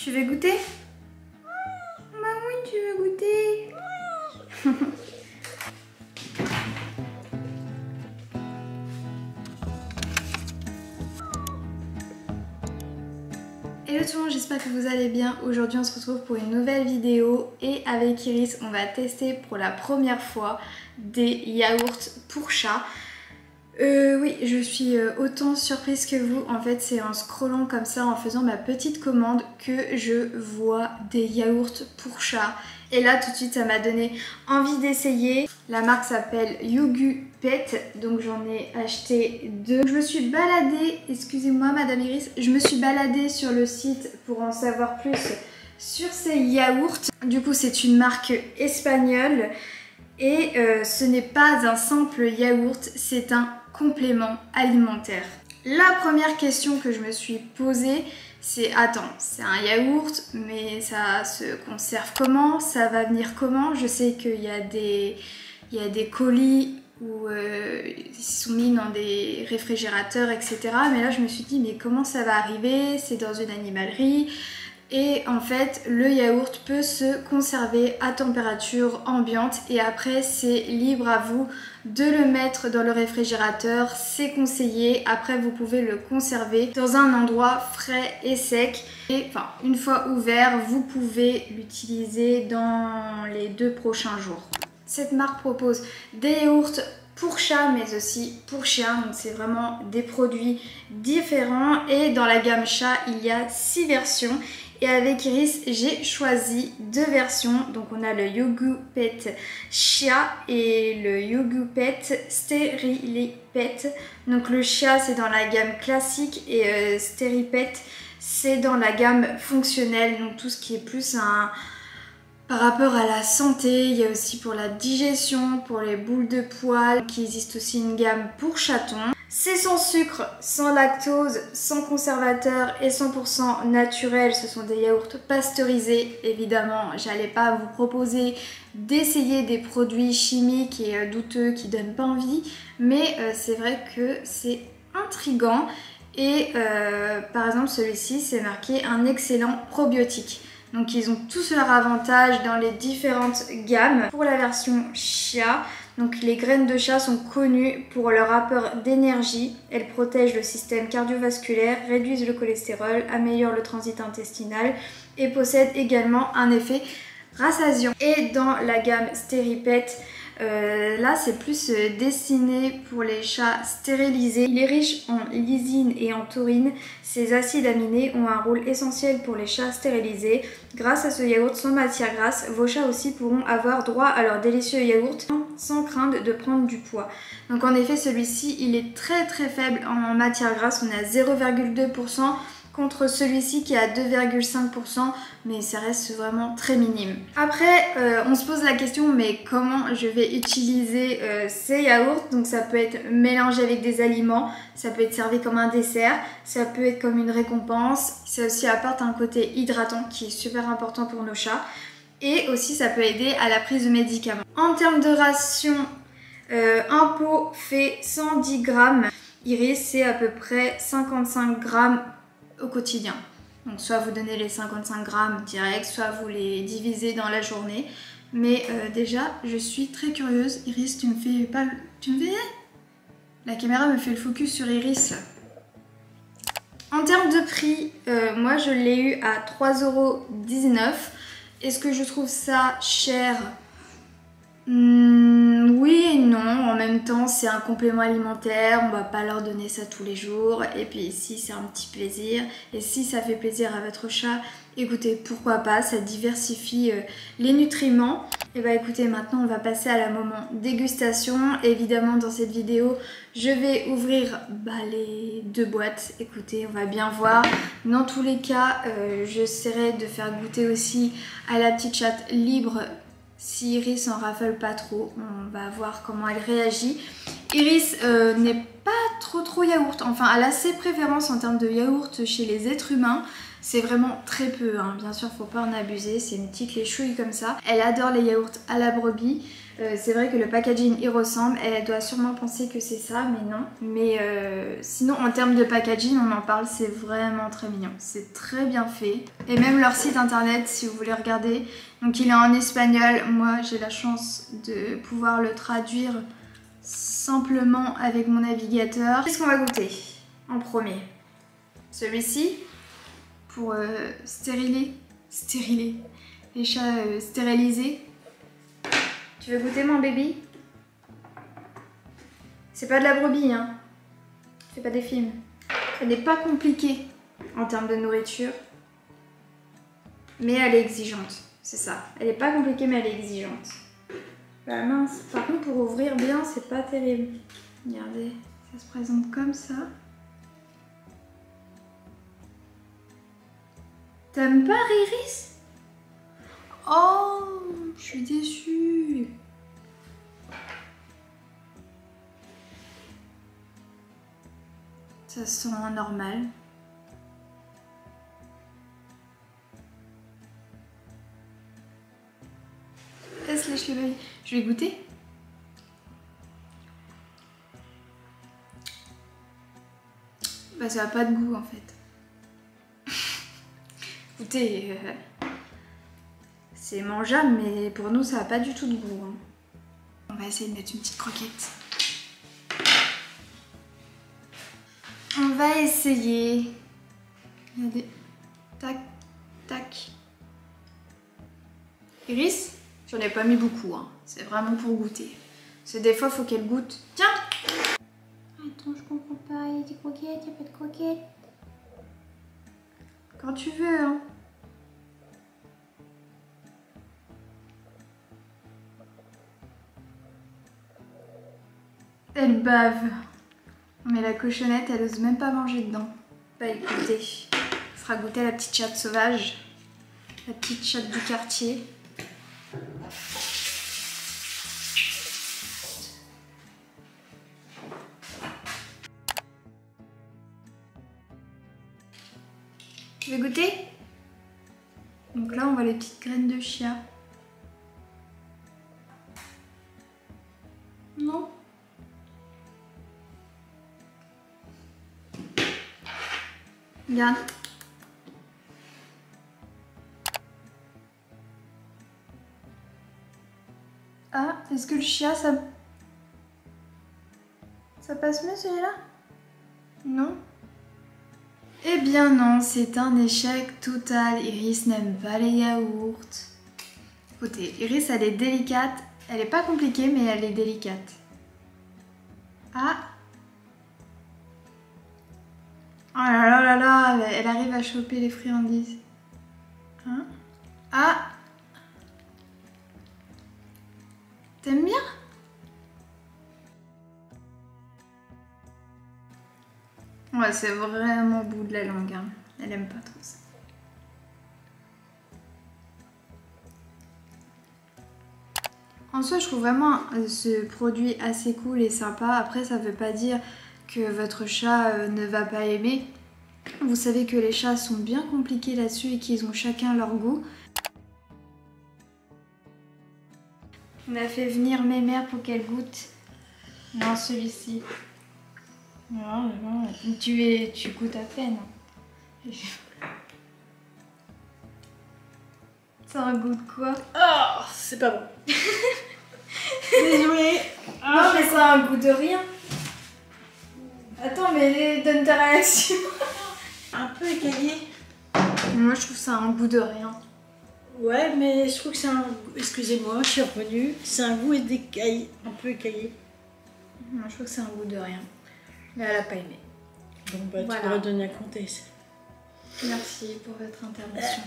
Tu veux goûter? Bah oui, tu veux goûter. Hello tout le monde, j'espère que vous allez bien. Aujourd'hui on se retrouve pour une nouvelle vidéo et avec Iris on va tester pour la première fois des yaourts pour chat. Oui, je suis autant surprise que vous. En fait, c'est en scrollant comme ça, en faisant ma petite commande, que je vois des yaourts pour chat. Et là, tout de suite, ça m'a donné envie d'essayer. La marque s'appelle Yugu Pet, donc j'en ai acheté 2. Je me suis baladée, excusez-moi Madame Iris, je me suis baladée sur le site pour en savoir plus sur ces yaourts. Du coup, c'est une marque espagnole. Et ce n'est pas un simple yaourt, c'est un complément alimentaire. La première question que je me suis posée, c'est attends, c'est un yaourt, mais ça se conserve comment? Ça va venir comment? Je sais qu'il y a des colis où ils sont mis dans des réfrigérateurs, etc. Mais là, je me suis dit, mais comment ça va arriver? C'est dans une animalerie. Et en fait, le yaourt peut se conserver à température ambiante et après c'est libre à vous de le mettre dans le réfrigérateur, c'est conseillé. Après vous pouvez le conserver dans un endroit frais et sec. Et enfin, une fois ouvert, vous pouvez l'utiliser dans les 2 prochains jours. Cette marque propose des yaourts pour chat mais aussi pour chien, donc c'est vraiment des produits différents. Et dans la gamme chat, il y a 6 versions. Et avec Iris, j'ai choisi 2 versions. Donc on a le Yugu Pet Chia et le Yugu Pet Sterili-Pet. Donc le Chia c'est dans la gamme classique et Sterili-Pet c'est dans la gamme fonctionnelle. Donc tout ce qui est plus par rapport à la santé. Il y a aussi pour la digestion, pour les boules de poils. Il existe aussi une gamme pour chatons. C'est sans sucre, sans lactose, sans conservateur et 100% naturel. Ce sont des yaourts pasteurisés. Évidemment, j'allais pas vous proposer d'essayer des produits chimiques et douteux qui donnent pas envie. Mais c'est vrai que c'est intriguant. Et par exemple, celui-ci, c'est marqué un excellent probiotique. Donc ils ont tous leurs avantages dans les différentes gammes. Pour la version chia, donc les graines de chia sont connues pour leur apport d'énergie. Elles protègent le système cardiovasculaire, réduisent le cholestérol, améliorent le transit intestinal et possèdent également un effet rassasiant. Et dans la gamme Sterili-Pet, là c'est plus destiné pour les chats stérilisés. Il est riche en lysine et en taurine. Ces acides aminés ont un rôle essentiel pour les chats stérilisés. Grâce à ce yaourt sans matière grasse, vos chats aussi pourront avoir droit à leur délicieux yaourt sans crainte de prendre du poids. Donc en effet celui-ci il est très faible en matière grasse, on est à 0,2% contre celui-ci qui est à 2,5%, mais ça reste vraiment très minime. Après, on se pose la question, mais comment je vais utiliser ces yaourts? Donc ça peut être mélangé avec des aliments, ça peut être servi comme un dessert, ça peut être comme une récompense, ça aussi apporte un côté hydratant qui est super important pour nos chats, et aussi ça peut aider à la prise de médicaments. En termes de ration, un pot fait 110 grammes, Iris c'est à peu près 55 grammes au quotidien. Donc soit vous donnez les 55 grammes direct, soit vous les divisez dans la journée. Mais déjà, je suis très curieuse. Iris, tu me fais pas... Tu me fais... La caméra me fait le focus sur Iris. En termes de prix, moi je l'ai eu à 3,19 €. Est-ce que je trouve ça cher? Oui et non, en même temps c'est un complément alimentaire, on va pas leur donner ça tous les jours, et puis si c'est un petit plaisir, et si ça fait plaisir à votre chat, écoutez, pourquoi pas, ça diversifie les nutriments. Et bah écoutez, maintenant on va passer à la moment dégustation. Évidemment dans cette vidéo je vais ouvrir les 2 boîtes, écoutez, on va bien voir. Dans tous les cas, j'essaierai de faire goûter aussi à la petite chatte libre. Si Iris en raffole pas trop, on va voir comment elle réagit. Iris n'est pas trop yaourt, enfin elle a ses préférences en termes de yaourt chez les êtres humains. C'est vraiment très peu, hein. Bien sûr faut pas en abuser, c'est une petite léchouille comme ça. Elle adore les yaourts à la brebis. C'est vrai que le packaging y ressemble, elle doit sûrement penser que c'est ça, mais non. Mais sinon en termes de packaging, on en parle, c'est vraiment très mignon. C'est très bien fait. Et même leur site internet, si vous voulez regarder, donc il est en espagnol. Moi j'ai la chance de pouvoir le traduire simplement avec mon navigateur. Qu'est-ce qu'on va goûter en premier? Celui-ci, pour stériler les chats stérilisés. Tu veux goûter mon baby? C'est pas de la brebis, hein. Je fais pas des films. Elle n'est pas compliquée en termes de nourriture, mais elle est exigeante. C'est ça. Elle est pas compliquée, mais elle est exigeante. Bah mince. Par contre, pour ouvrir bien, c'est pas terrible. Regardez, ça se présente comme ça. T'aimes pas Iris? Oh, je suis déçue. Ça sent normal. Laisse les baby. Je vais goûter. Bah ça a pas de goût en fait. Écoutez, c'est mangeable mais pour nous ça a pas du tout de goût. Hein. On va essayer de mettre une petite croquette. On va essayer. Regardez. Tac, tac. Iris, j'en ai pas mis beaucoup, hein. C'est vraiment pour goûter. C'est des fois, faut qu'elle goûte. Tiens! Attends, je comprends pas. Il y a des croquettes, il n'y a pas de croquettes. Quand tu veux, hein. Elle bave. Mais la cochonnette, elle ose même pas manger dedans. Bah écoutez, on fera goûter à la petite chatte sauvage. La petite chatte du quartier. Tu veux goûter? Donc là, on voit les petites graines de chia. Non? Regarde. Ah, est-ce que le chia, ça passe mieux celui-là? Non? Eh bien non, c'est un échec total. Iris n'aime pas les yaourts. Écoutez, Iris, elle est délicate. Elle est pas compliquée, mais elle est délicate. Ah! Oh là là, elle arrive à choper les friandises. Hein? Ah! T'aimes bien? Ouais, c'est vraiment au bout de la langue. Hein. Elle aime pas trop ça. En soi, je trouve vraiment ce produit assez cool et sympa. Après, ça veut pas dire que votre chat ne va pas aimer. Vous savez que les chats sont bien compliqués là-dessus et qu'ils ont chacun leur goût. On a fait venir mes mères pour qu'elles goûtent. Non, celui-ci. Non, non, tu goûtes à peine. Ça a un goût de quoi? Oh, c'est pas bon. Désolée. Non, mais ça a un goût de rien. Attends, mais donne ta réaction. Un peu écaillé. Moi, je trouve ça a un goût de rien. Ouais, mais je trouve que c'est un... Excusez-moi, je suis revenue. C'est un goût d'écaillé, un peu écaillé. Moi, je trouve que c'est un goût de rien. Mais elle a pas aimé. Donc bah, voilà. Tu pourrais donner à Comtesse. Merci pour votre intervention.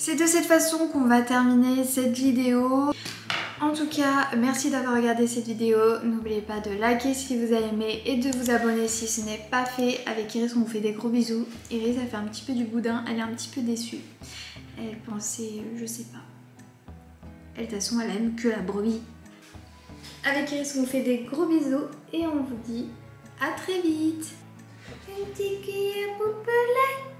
C'est de cette façon qu'on va terminer cette vidéo. En tout cas, merci d'avoir regardé cette vidéo. N'oubliez pas de liker si vous avez aimé et de vous abonner si ce n'est pas fait. Avec Iris, on vous fait des gros bisous. Iris, elle fait un petit peu du boudin, elle est un petit peu déçue. Elle pensait, je sais pas. Elle, de toute façon, elle aime que la brebis. Avec Iris, on vous fait des gros bisous et on vous dit à très vite. Un petit cul à poupelette.